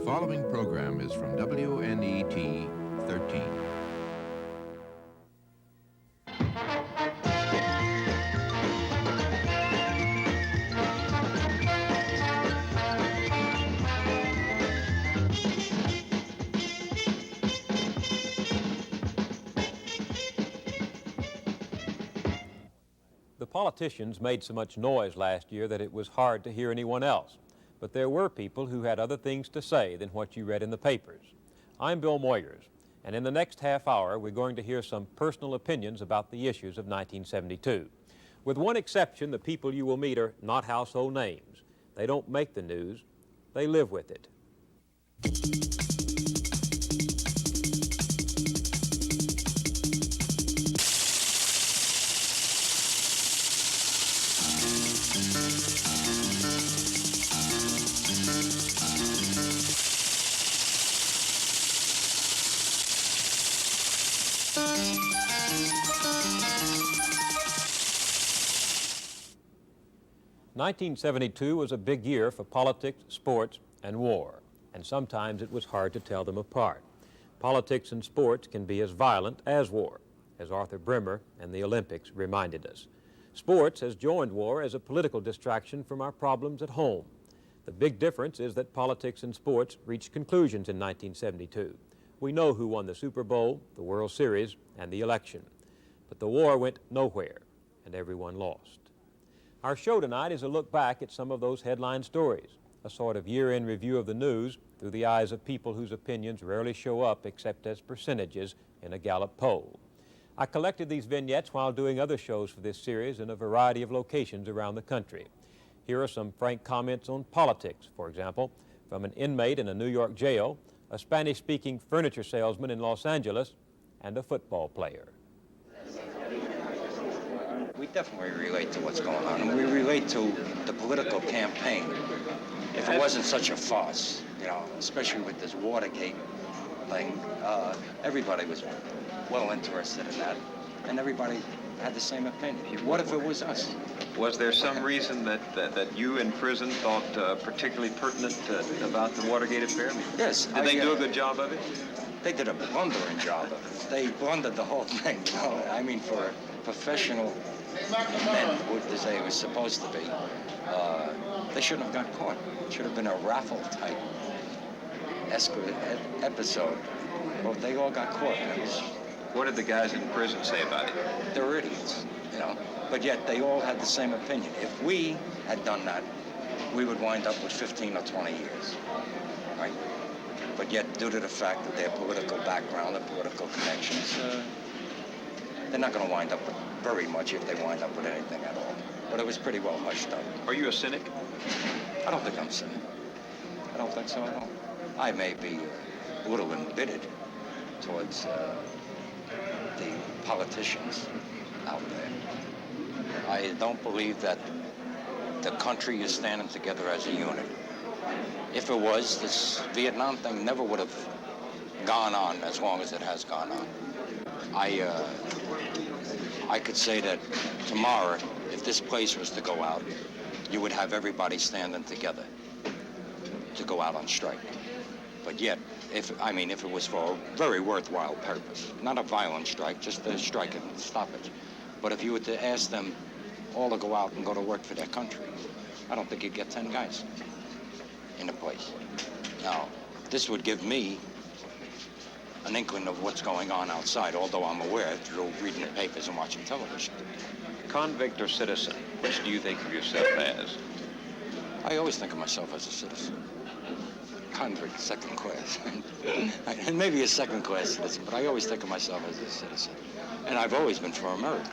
following program is from WNET 13. The politicians made so much noise last year that it was hard to hear anyone else. But there were people who had other things to say than what you read in the papers. I'm Bill Moyers, and in the next half hour, we're going to hear some personal opinions about the issues of 1972. With one exception, the people you will meet are not household names. They don't make the news, they live with it. '72 was a big year for politics, sports, and war, and sometimes it was hard to tell them apart. Politics and sports can be as violent as war, as Arthur Brimmer and the Olympics reminded us. Sports has joined war as a political distraction from our problems at home. The big difference is that politics and sports reached conclusions in 1972. We know who won the Super Bowl, the World Series, and the election. But the war went nowhere, and everyone lost. Our show tonight is a look back at some of those headline stories, a sort of year-end review of the news through the eyes of people whose opinions rarely show up except as percentages in a Gallup poll. I collected these vignettes while doing other shows for this series in a variety of locations around the country. Here are some frank comments on politics, for example, from an inmate in a New York jail, a Spanish-speaking furniture salesman in Los Angeles, and a football player. We definitely relate to what's going on, and we relate to the political campaign. If it wasn't such a farce, you know, especially with this Watergate thing, everybody was well interested in that, and everybody had the same opinion. What if it was us? Was there some reason that you in prison thought particularly pertinent about the Watergate affair? Yes. Did they do a good job of it? They did a blundering job of it. They blundered the whole thing, you know. I mean, for professional men, what they say it was supposed to be, they shouldn't have got caught. It should have been a raffle type episode. Well, they all got caught. What did the guys in prison say about it? They're idiots, you know. But yet they all had the same opinion. If we had done that, we would wind up with 15 or 20 years, right? But yet, due to the fact that their political background, their political connections, they're not going to wind up with very much if they wind up with anything at all. But it was pretty well hushed up. Are you a cynic? I don't think I'm cynic. I don't think so at all. I may be a little embittered towards the politicians out there. I don't believe that the country is standing together as a unit. If it was, this Vietnam thing never would have gone on as long as it has gone on. I could say that tomorrow, if this place was to go out, you would have everybody standing together to go out on strike. But yet, if it was for a very worthwhile purpose, not a violent strike, just a strike and stoppage. But if you were to ask them all to go out and go to work for their country, I don't think you'd get 10 guys in a place. Now, this would give me an inkling of what's going on outside, although I'm aware through reading the papers and watching television. Convict or citizen, which do you think of yourself as? I always think of myself as a citizen. Convict, second class. And maybe a second class citizen, but I always think of myself as a citizen. And I've always been for America,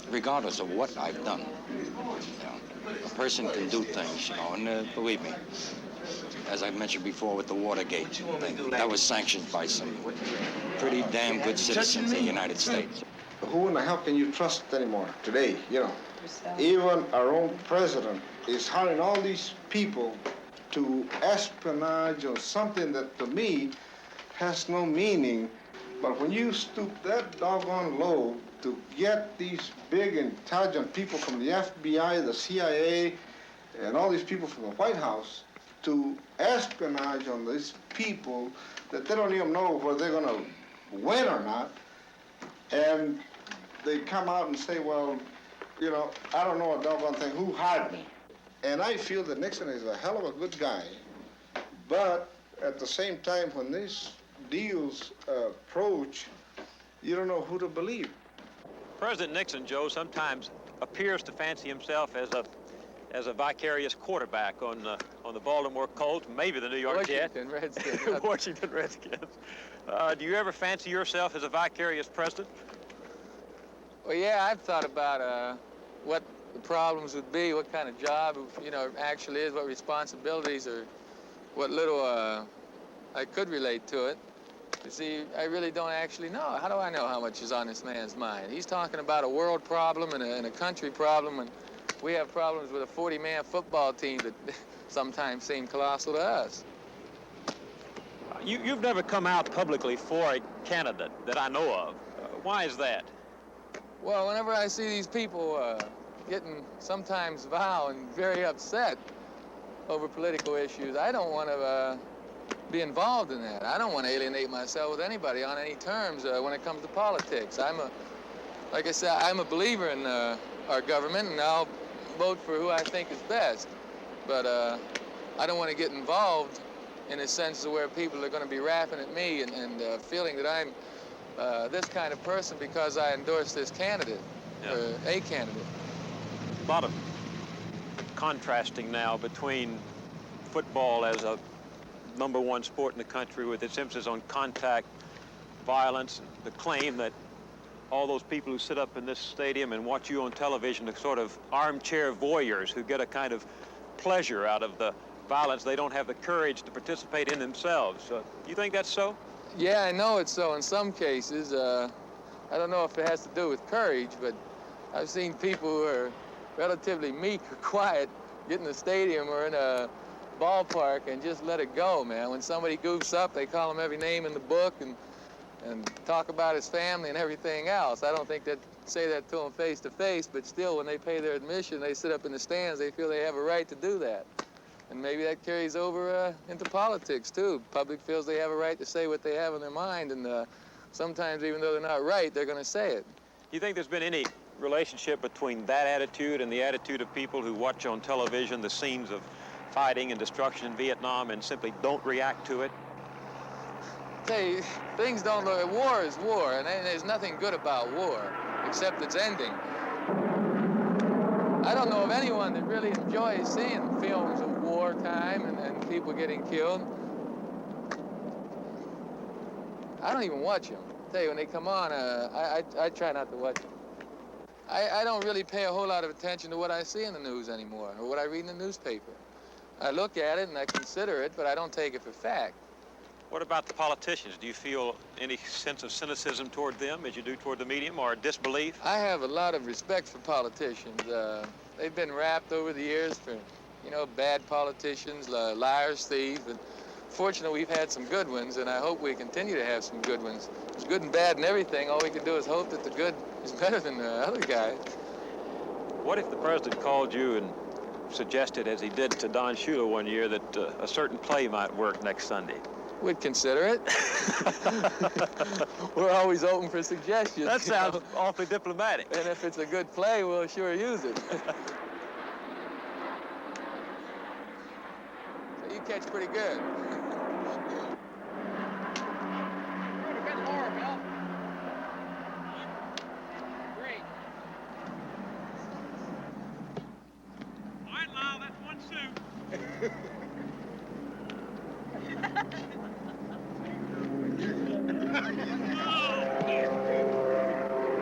regardless of what I've done. You know, a person can do things, you know, and believe me, as I mentioned before with the Watergate thing, that was sanctioned by some pretty damn good citizens of the United States. Who in the hell can you trust anymore today, you know? Even our own president is hiring all these people to espionage or something that to me has no meaning. But when you stoop that doggone low to get these big intelligent people from the FBI, the CIA, and all these people from the White House to espionage on these people that they don't even know whether they're going to win or not. And they come out and say, well, you know, I don't know a doggone thing. Who hired me? And I feel that Nixon is a hell of a good guy. But at the same time, when these deals approach, you don't know who to believe. President Nixon, Joe, sometimes appears to fancy himself as a vicarious quarterback on the Baltimore Colts, maybe the New York Jets. Washington Redskins. Washington Redskins. Do you ever fancy yourself as a vicarious president? Well, yeah, I've thought about what the problems would be, what kind of job, you know, actually is, what responsibilities, or what little I could relate to it. You see, I really don't actually know. How do I know how much is on this man's mind? He's talking about a world problem and a country problem, and we have problems with a 40-man football team that sometimes seem colossal to us. You've never come out publicly for a candidate that I know of. Why is that? Well, whenever I see these people getting sometimes vile and very upset over political issues, I don't want to be involved in that. I don't want to alienate myself with anybody on any terms when it comes to politics. Like I said, I'm a believer in our government, and I'll vote for who I think is best. But I don't want to get involved in a sense of where people are going to be rapping at me and feeling that I'm this kind of person because I endorse this candidate, or a candidate. A lot of contrasting now between football as a #1 sport in the country with its emphasis on contact violence, and the claim that all those people who sit up in this stadium and watch you on television are sort of armchair voyeurs who get a kind of pleasure out of the violence they don't have the courage to participate in themselves. You think that's so? Yeah, I know it's so in some cases. I don't know if it has to do with courage, but I've seen people who are relatively meek or quiet get in the stadium or in a ballpark and just let it go, man. When somebody goofs up, they call him every name in the book and talk about his family and everything else. I don't think they'd say that to him face to face, but still, when they pay their admission, they sit up in the stands, they feel they have a right to do that. And maybe that carries over into politics, too. Public feels they have a right to say what they have in their mind, and sometimes, even though they're not right, they're going to say it. Do you think there's been any relationship between that attitude and the attitude of people who watch on television the scenes of fighting and destruction in Vietnam and simply don't react to it? Say, things don't look... War is war, and there's nothing good about war, except its ending. I don't know of anyone that really enjoys seeing films of wartime and people getting killed. I don't even watch them. I tell you, when they come on, I try not to watch them. I don't really pay a whole lot of attention to what I see in the news anymore, or what I read in the newspaper. I look at it and I consider it, but I don't take it for fact. What about the politicians? Do you feel any sense of cynicism toward them as you do toward the medium, or disbelief? I have a lot of respect for politicians. They've been rapped over the years for, you know, bad politicians, liars, thieves. And fortunately, we've had some good ones, and I hope we continue to have some good ones. There's good and bad and everything. All we can do is hope that the good is better than the other guy. What if the president called you and suggested, as he did to Don Shula one year, that a certain play might work next Sunday? We'd consider it. We're always open for suggestions. That sounds awfully diplomatic. And if it's a good play, we'll sure use it. So you catch pretty good. A bit lower, Bill. Great. All right, Lyle, that's one suit.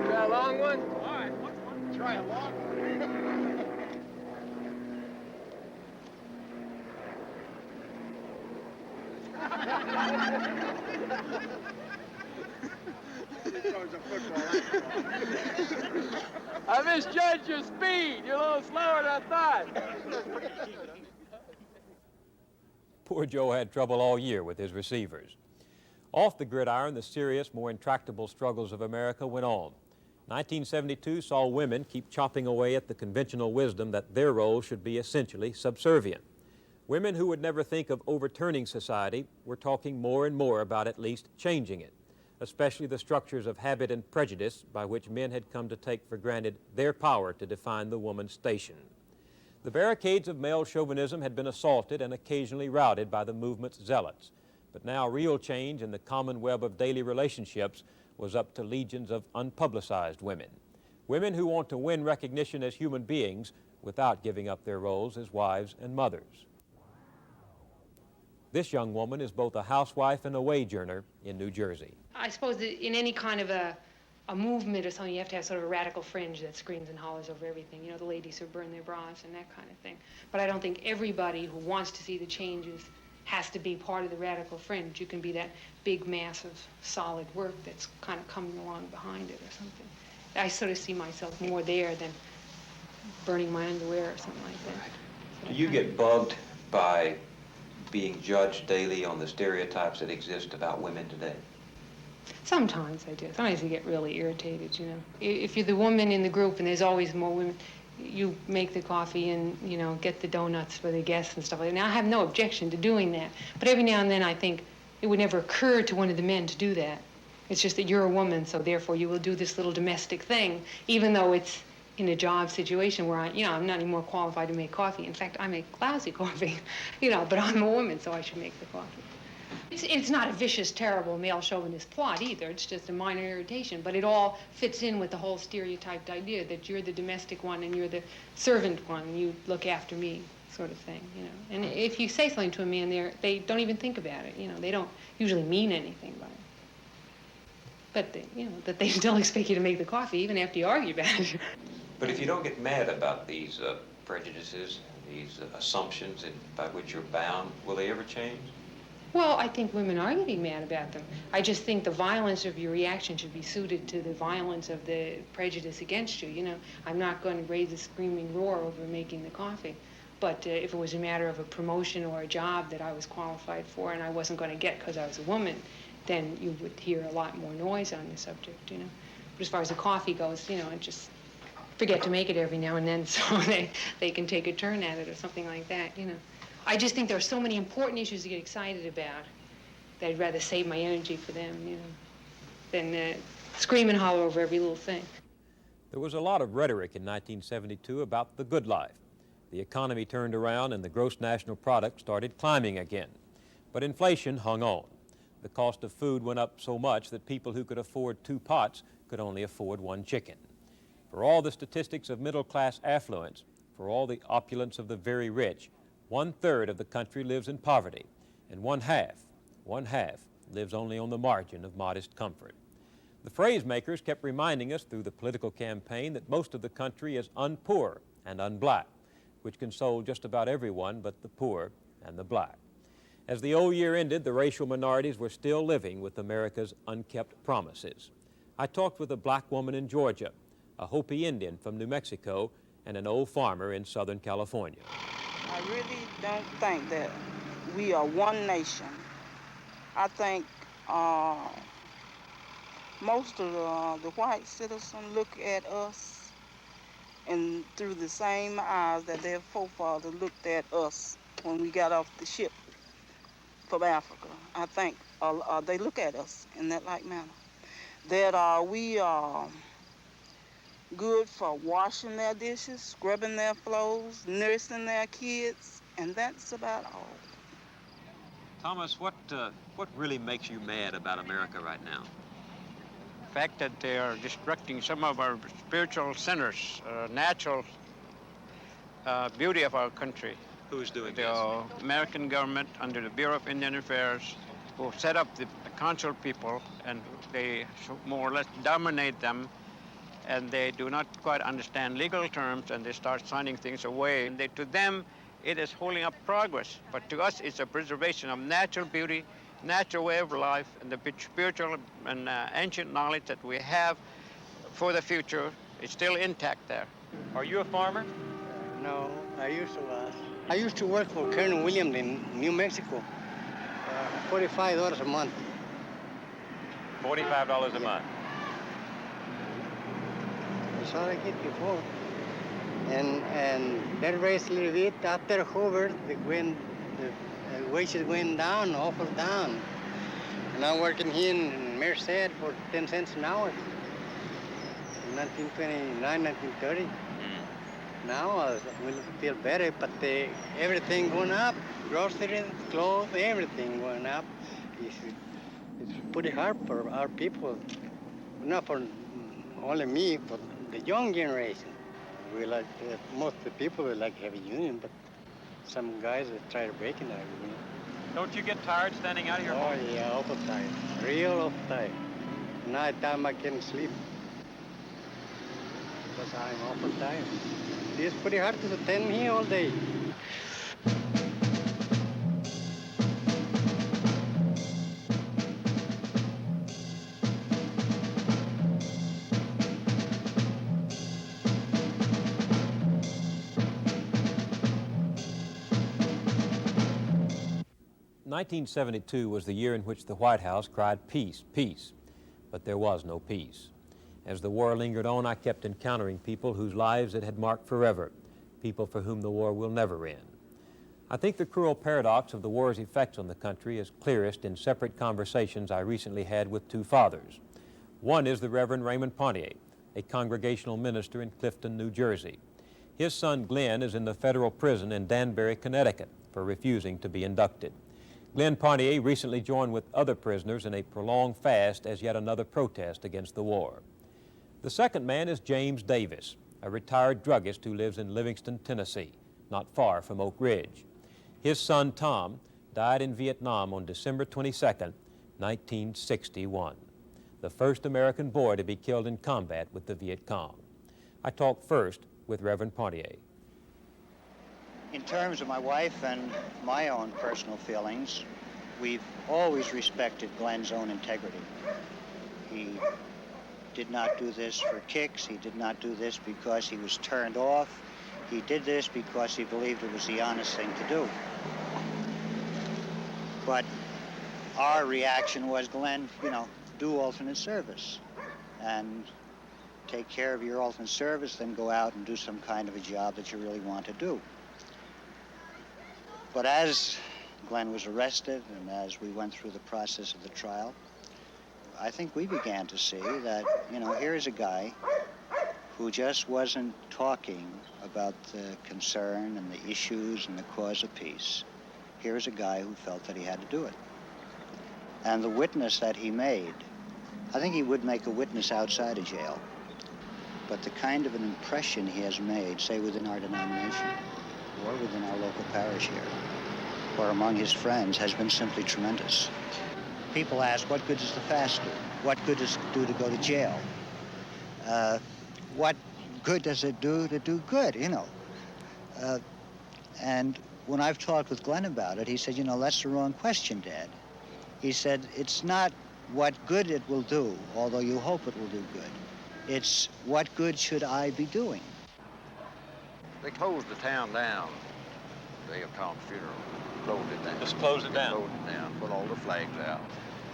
Try a long one? All right, let's try a long one. I misjudged your speed. You're a little slower than I thought. Poor Joe had trouble all year with his receivers. Off the gridiron, the serious, more intractable struggles of America went on. 1972 saw women keep chopping away at the conventional wisdom that their role should be essentially subservient. Women who would never think of overturning society were talking more and more about at least changing it, especially the structures of habit and prejudice by which men had come to take for granted their power to define the woman's station. The barricades of male chauvinism had been assaulted and occasionally routed by the movement's zealots, but now real change in the common web of daily relationships was up to legions of unpublicized women. Women who want to win recognition as human beings without giving up their roles as wives and mothers. This young woman is both a housewife and a wage-earner in New Jersey. I suppose that in any kind of a movement or something, you have to have sort of a radical fringe that screams and hollers over everything. You know, the ladies who burn their bras and that kind of thing. But I don't think everybody who wants to see the changes has to be part of the radical fringe. You can be that big mass of solid work that's kind of coming along behind it or something. I sort of see myself more there than burning my underwear or something like that. Do you get bugged by being judged daily on the stereotypes that exist about women today? Sometimes I do. Sometimes you get really irritated, you know. If you're the woman in the group and there's always more women, you make the coffee and, you know, get the donuts for the guests and stuff like that. Now, I have no objection to doing that, but every now and then I think it would never occur to one of the men to do that. It's just that you're a woman, so therefore you will do this little domestic thing, even though it's in a job situation where I'm not any more qualified to make coffee. In fact, I make lousy coffee, you know, but I'm a woman, so I should make the coffee. It's not a vicious, terrible male chauvinist plot either. It's just a minor irritation, but it all fits in with the whole stereotyped idea that you're the domestic one and you're the servant one, and you look after me, sort of thing, you know. And if you say something to a man, they don't even think about it, you know. They don't usually mean anything by it. But that they still expect you to make the coffee even after you argue about it. But if you don't get mad about these prejudices, these assumptions by which you're bound, will they ever change? Well, I think women are getting mad about them. I just think the violence of your reaction should be suited to the violence of the prejudice against you, you know. I'm not going to raise a screaming roar over making the coffee. But if it was a matter of a promotion or a job that I was qualified for and I wasn't going to get because I was a woman, then you would hear a lot more noise on the subject, you know. But as far as the coffee goes, you know, I just forget to make it every now and then so they can take a turn at it or something like that, you know. I just think there are so many important issues to get excited about that I'd rather save my energy for them, you know, than scream and holler over every little thing. There was a lot of rhetoric in 1972 about the good life. The economy turned around and the gross national product started climbing again. But inflation hung on. The cost of food went up so much that people who could afford 2 pots could only afford 1 chicken. For all the statistics of middle-class affluence, for all the opulence of the very rich, 1/3 of the country lives in poverty, and one half lives only on the margin of modest comfort. The phrase makers kept reminding us through the political campaign that most of the country is unpoor and unblack, which consoled just about everyone but the poor and the black. As the old year ended, the racial minorities were still living with America's unkept promises. I talked with a black woman in Georgia, a Hopi Indian from New Mexico, and an old farmer in Southern California. I really don't think that we are one nation. I think most of the white citizens look at us and through the same eyes that their forefathers looked at us when we got off the ship from Africa. I think they look at us in that like manner. That we are good for washing their dishes, scrubbing their floors, nursing their kids, and that's about all. Thomas, what really makes you mad about America right now? The fact that they are destructing some of our spiritual centers, natural beauty of our country. Who's doing the this? American government under the Bureau of Indian Affairs, who set up the council people, and they more or less dominate them, and they do not quite understand legal terms, and they start signing things away. And to them, it is holding up progress, but to us, it's a preservation of natural beauty, natural way of life, and the spiritual and ancient knowledge that we have for the future is still intact there. Are you a farmer? No, I used to work for Colonel William in New Mexico. $45 a month. $45 a month. That's all I get before. And that raised a little bit after Hoover, when the wages going down, awful down. And I'm working here in Merced for 10 cents an hour. 1929, 1930. Now we feel better, but everything going up. Groceries, clothes, everything going up. It's pretty hard for our people. Not for only me, but the young generation. We like, most of the people would like to have a union, but some guys are try to break it out. Don't you get tired standing out here? Oh yeah, awful tired. Real awful tired. Night time I can't sleep. Because I'm awful tired. It's pretty hard to stand here all day. "1972 was the year in which the White House cried, 'Peace, peace,' but there was no peace. As the war lingered on, I kept encountering people whose lives it had marked forever, people for whom the war will never end. I think the cruel paradox of the war's effects on the country is clearest in separate conversations I recently had with two fathers. One is the Reverend Raymond Pontier, a congregational minister in Clifton, New Jersey. His son Glenn is in the federal prison in Danbury, Connecticut, for refusing to be inducted. Glenn Pontier recently joined with other prisoners in a prolonged fast as yet another protest against the war. The second man is James Davis, a retired druggist who lives in Livingston, Tennessee, not far from Oak Ridge. His son Tom died in Vietnam on December 22, 1961, the first American boy to be killed in combat with the Viet Cong. I talked first with Reverend Pontier. In terms of my wife and my own personal feelings, we've always respected Glenn's own integrity. He did not do this for kicks. He did not do this because he was turned off. He did this because he believed it was the honest thing to do. But our reaction was, Glenn, do alternate service and take care of your alternate service, then go out and do some kind of a job that you really want to do. But as Glenn was arrested and as we went through the process of the trial, I think we began to see that, here is a guy who just wasn't talking about the concern and the issues and the cause of peace. Here is a guy who felt that he had to do it. And the witness that he made, I think he would make a witness outside of jail. But the kind of an impression he has made, say within our denomination, or within our local parish here, or among his friends, has been simply tremendous. People ask, what good does the fast do? What good does it do to go to jail? What good does it do to do good, And when I've talked with Glenn about it, he said, that's the wrong question, Dad. He said, it's not what good it will do, although you hope it will do good. It's what good should I be doing? They closed the town down the day of Tom's funeral. Closed it down. Just closed it down? Closed it down, put all the flags out.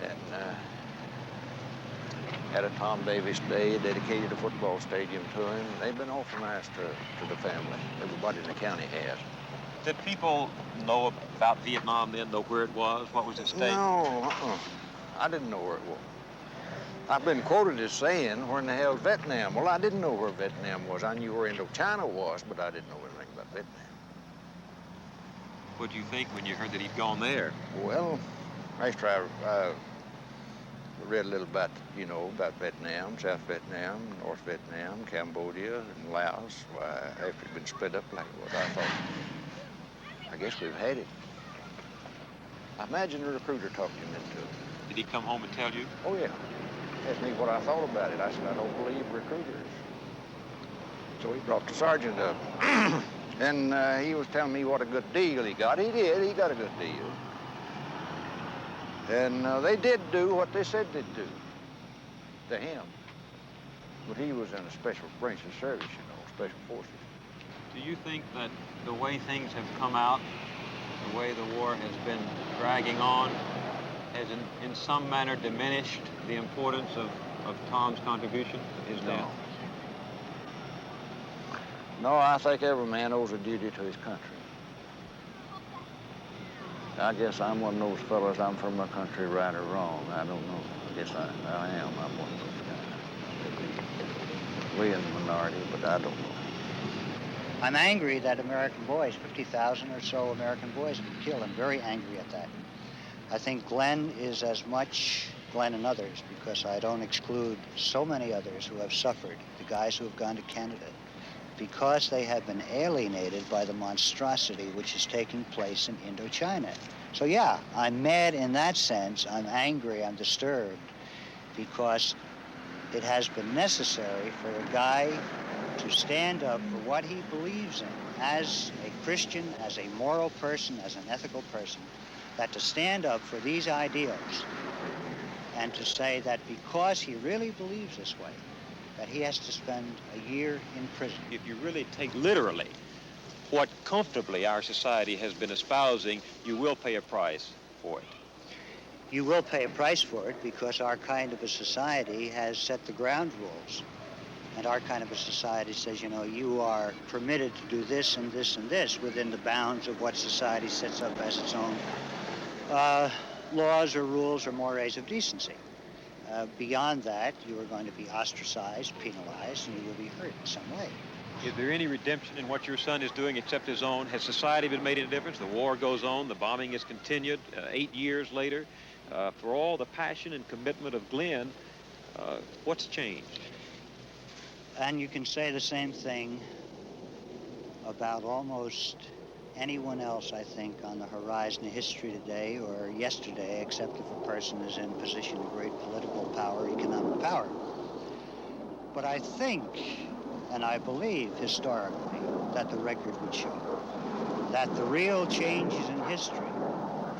And had a Tom Davis Day, dedicated a football stadium to him. They've been awful nice to the family. Everybody in the county has. Did people know about Vietnam then, know where it was? What was its state? No, I didn't know where it was. I've been quoted as saying, where in the hell's Vietnam? Well, I didn't know where Vietnam was. I knew where Indochina was, but I didn't know anything about Vietnam. What did you think when you heard that he'd gone there? Well, after I read a little about, about Vietnam, South Vietnam, North Vietnam, Cambodia, and Laos, after it'd been split up like what I thought, I guess we've had it. I imagine the recruiter talked him into it. Did he come home and tell you? Oh, yeah. Asked me what I thought about it. I said, I don't believe recruiters. So he brought the sergeant up. And he was telling me what a good deal he got. He did. He got a good deal. And they did do what they said they'd do to him. But he was in a special branch of service, special forces. Do you think that the way things have come out, the way the war has been dragging on, has in some manner diminished the importance of Tom's contribution, his death? No, I think every man owes a duty to his country. I guess I'm one of those fellas, I'm from the country, right or wrong. I don't know. I guess I am. I'm one of those guys. We in the minority, but I don't know. I'm angry that American boys, 50,000 or so American boys have been killed. I'm very angry at that. I think Glenn is as much, Glenn and others, because I don't exclude so many others who have suffered, the guys who have gone to Canada, because they have been alienated by the monstrosity which is taking place in Indochina. So yeah, I'm mad in that sense. I'm angry, I'm disturbed, because it has been necessary for a guy to stand up for what he believes in as a Christian, as a moral person, as an ethical person, that to stand up for these ideals and to say that because he really believes this way, that he has to spend a year in prison. If you really take literally what comfortably our society has been espousing, you will pay a price for it. You will pay a price for it because our kind of a society has set the ground rules. And our kind of a society says, you know, you are permitted to do this and this and this within the bounds of what society sets up as its own laws or rules or mores of decency. Beyond that, you are going to be ostracized, penalized, and you will be hurt in some way. Is there any redemption in what your son is doing except his own? Has society been made any difference? The war goes on, the bombing is continued 8 years later. For all the passion and commitment of Glenn, what's changed? And you can say the same thing about almost anyone else, I think, on the horizon of history today or yesterday, except if a person is in a position of great political power, economic power. But I think, and I believe historically, that the record would show that the real changes in history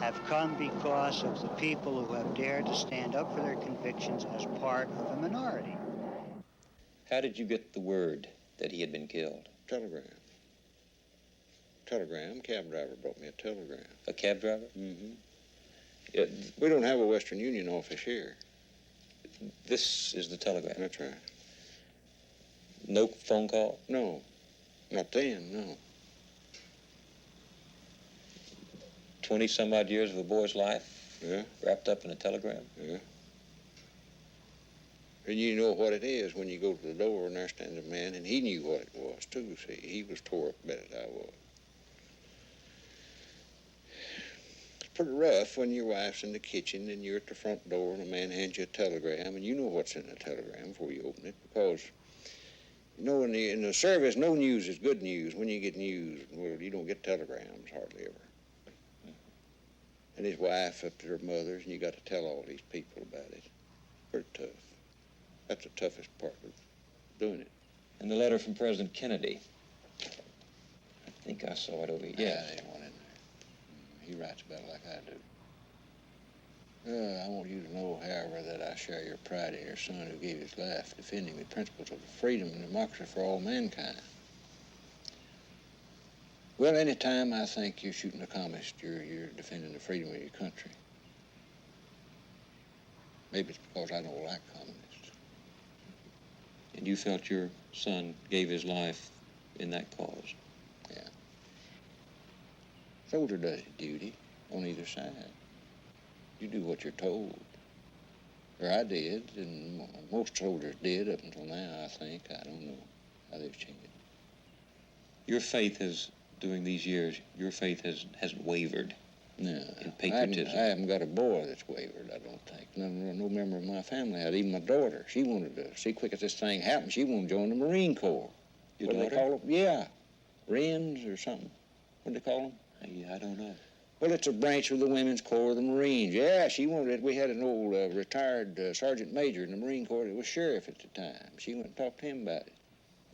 have come because of the people who have dared to stand up for their convictions as part of a minority. How did you get the word that he had been killed? Telegram. Telegram. Cab driver brought me a telegram. A cab driver? Mm-hmm. We don't have a Western Union office here. This is the telegram? That's right. No phone call? No. Not then, no. 20-some-odd years of a boy's life? Yeah. Wrapped up in a telegram? Yeah. And you know what it is when you go to the door and there stands a man, and he knew what it was, too, see. He was tore up better than I was. It's pretty rough when your wife's in the kitchen and you're at the front door and a man hands you a telegram, and you know what's in the telegram before you open it, because, you know, in the service, no news is good news. When you get news, well, you don't get telegrams hardly ever. And his wife up to her mother's, and you got to tell all these people about it. Pretty tough. That's the toughest part of doing it. And the letter from President Kennedy. I think I saw it over here. Yeah, there's one in there. He writes about it like I do. I want you to know, however, that I share your pride in your son who gave his life defending the principles of freedom and democracy for all mankind. Well, any time I think you're shooting a communist, you're defending the freedom of your country. Maybe it's because I don't like communists. And you felt your son gave his life in that cause? Yeah. Soldier does his duty on either side. You do what you're told. Or I did, and most soldiers did up until now, I think. I don't know how they've changed. Your faith has, during these years, your faith hasn't wavered. No. In patriotism. I haven't got a boy that's wavered, I don't think. No member of my family had. Even my daughter, she wanted to see quick as this thing happened, she wanted to join the Marine Corps. Your What do daughter? they call them? Yeah. Wrens or something. What do they call them? I don't know. Well, it's a branch of the Women's Corps of the Marines. Yeah, she wanted it. We had an old retired sergeant major in the Marine Corps that was sheriff at the time. She went and talked to him about it.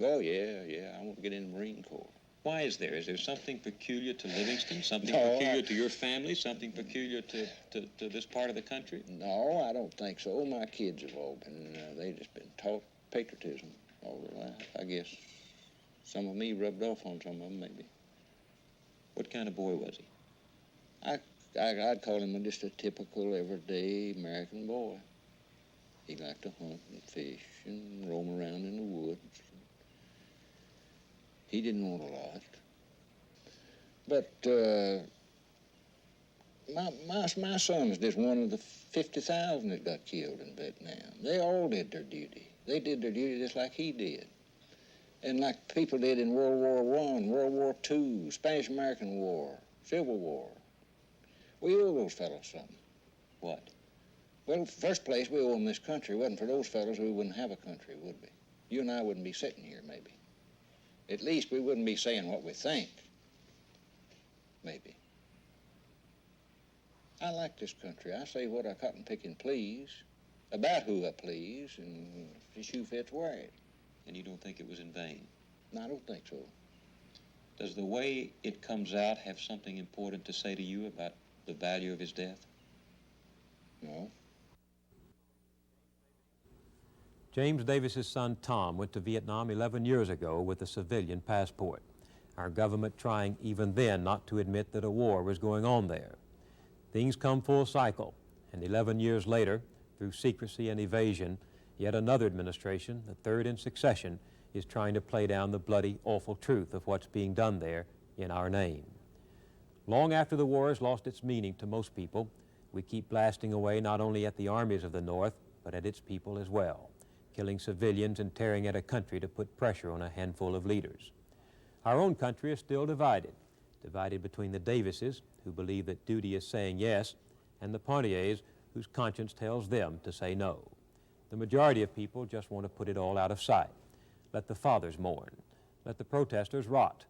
Oh, yeah, I want to get in the Marine Corps. Why is there? Is there something peculiar to Livingston? Something No, peculiar to your family? Something peculiar to this part of the country? No, I don't think so. My kids have all been, they've just been taught patriotism all their life. I guess some of me rubbed off on some of them, maybe. What kind of boy was he? I'd call him just a typical, everyday American boy. He liked to hunt and fish and roam around in the woods. He didn't want a lot. But My son is just one of the 50,000 that got killed in Vietnam. They all did their duty. They did their duty just like he did. And like people did in World War I, World War II, Spanish-American War, Civil War. We owe those fellows something. What? Well, first place, we owe them this country. If it wasn't for those fellows, we wouldn't have a country, would we? You and I wouldn't be sitting here, maybe. At least we wouldn't be saying what we think. Maybe. I like this country. I say what I cotton picking please, about who I please, and if the shoe fits, wear it. And you don't think it was in vain? No, I don't think so. Does the way it comes out have something important to say to you about the value of his death? No. James Davis's son Tom went to Vietnam 11 years ago with a civilian passport. Our government trying even then not to admit that a war was going on there. Things come full cycle, and 11 years later, through secrecy and evasion, yet another administration, the third in succession, is trying to play down the bloody, awful truth of what's being done there in our name. Long after the war has lost its meaning to most people, we keep blasting away not only at the armies of the North, but at its people as well, killing civilians and tearing at a country to put pressure on a handful of leaders. Our own country is still divided between the Davises, who believe that duty is saying yes, and the Pontiers, whose conscience tells them to say no. The majority of people just want to put it all out of sight. Let the fathers mourn. Let the protesters rot.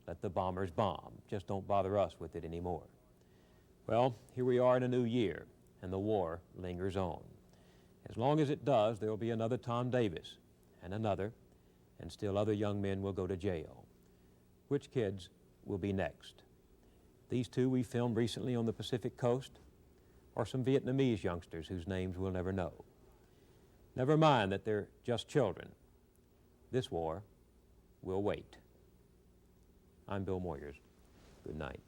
Let the bombers bomb. Just don't bother us with it anymore. Well, here we are in a new year, and the war lingers on. As long as it does, there will be another Tom Davis, and another, and still other young men will go to jail. Which kids will be next? These two we filmed recently on the Pacific coast, or some Vietnamese youngsters whose names we'll never know. Never mind that they're just children. This war will wait. I'm Bill Moyers. Good night.